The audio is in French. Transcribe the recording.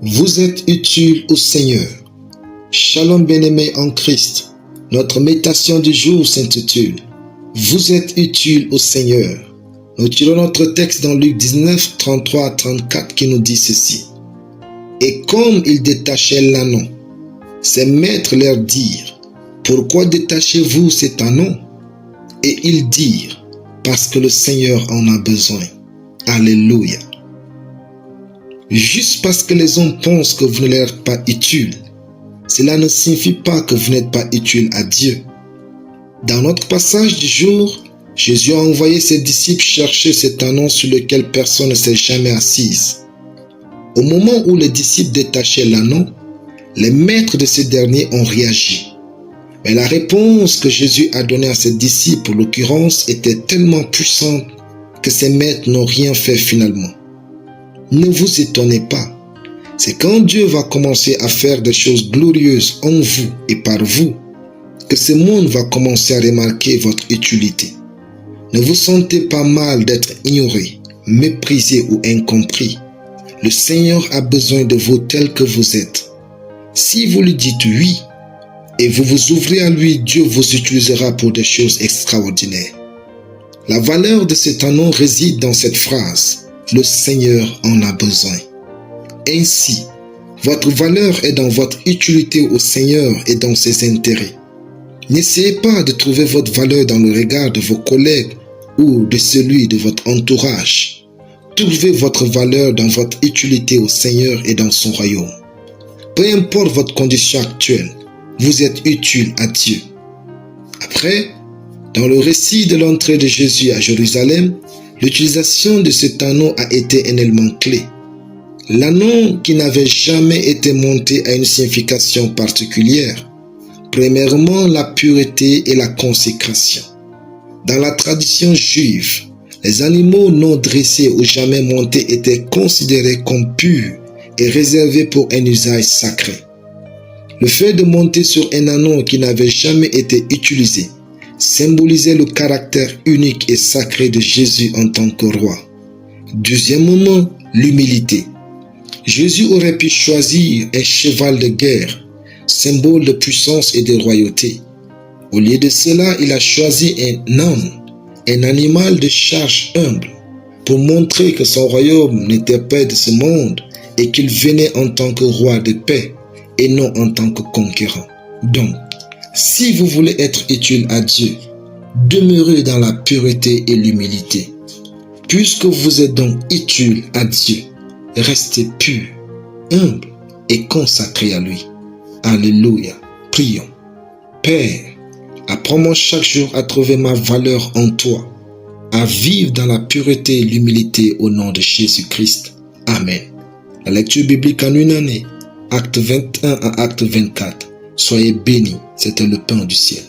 Vous êtes utile au Seigneur. Shalom bien-aimés en Christ. Notre méditation du jour s'intitule « Vous êtes utile au Seigneur ». Nous tirons notre texte dans Luc 19, 33 à 34 qui nous dit ceci. « Et comme ils détachaient l'ânon, ses maîtres leur dirent « Pourquoi détachez-vous cet ânon ?» Et ils dirent « Parce que le Seigneur en a besoin. » Alléluia. Juste parce que les hommes pensent que vous ne leur êtes pas utile, cela ne signifie pas que vous n'êtes pas utile à Dieu. Dans notre passage du jour, Jésus a envoyé ses disciples chercher cet ânon sur lequel personne ne s'est jamais assise. Au moment où les disciples détachaient l'ânon, les maîtres de ce dernier ont réagi. Mais la réponse que Jésus a donnée à ses disciples, pour l'occurrence, était tellement puissante que ses maîtres n'ont rien fait finalement. Ne vous étonnez pas, c'est quand Dieu va commencer à faire des choses glorieuses en vous et par vous que ce monde va commencer à remarquer votre utilité. Ne vous sentez pas mal d'être ignoré, méprisé ou incompris. Le Seigneur a besoin de vous tel que vous êtes. Si vous lui dites oui et vous vous ouvrez à lui, Dieu vous utilisera pour des choses extraordinaires. La valeur de cet ânon réside dans cette phrase. Le Seigneur en a besoin. Ainsi, votre valeur est dans votre utilité au Seigneur et dans ses intérêts. N'essayez pas de trouver votre valeur dans le regard de vos collègues ou de celui de votre entourage. Trouvez votre valeur dans votre utilité au Seigneur et dans son royaume. Peu importe votre condition actuelle, vous êtes utile à Dieu. Après, dans le récit de l'entrée de Jésus à Jérusalem, l'utilisation de cet ânon a été un élément clé. L'ânon qui n'avait jamais été monté a une signification particulière. Premièrement, la pureté et la consécration. Dans la tradition juive, les animaux non dressés ou jamais montés étaient considérés comme purs et réservés pour un usage sacré. Le fait de monter sur un ânon qui n'avait jamais été utilisé symbolisait le caractère unique et sacré de Jésus en tant que roi. Deuxièmement, l'humilité. Jésus aurait pu choisir un cheval de guerre, symbole de puissance et de royauté. Au lieu de cela, il a choisi un âne, un animal de charge humble, pour montrer que son royaume n'était pas de ce monde et qu'il venait en tant que roi de paix et non en tant que conquérant. Donc, si vous voulez être utile à Dieu, demeurez dans la pureté et l'humilité. Puisque vous êtes donc utile à Dieu, restez pur, humble et consacré à lui. Alléluia. Prions. Père, apprends-moi chaque jour à trouver ma valeur en toi, à vivre dans la pureté et l'humilité au nom de Jésus-Christ. Amen. La lecture biblique en une année, acte 21 à acte 24. Soyez bénis, c'était le pain du ciel.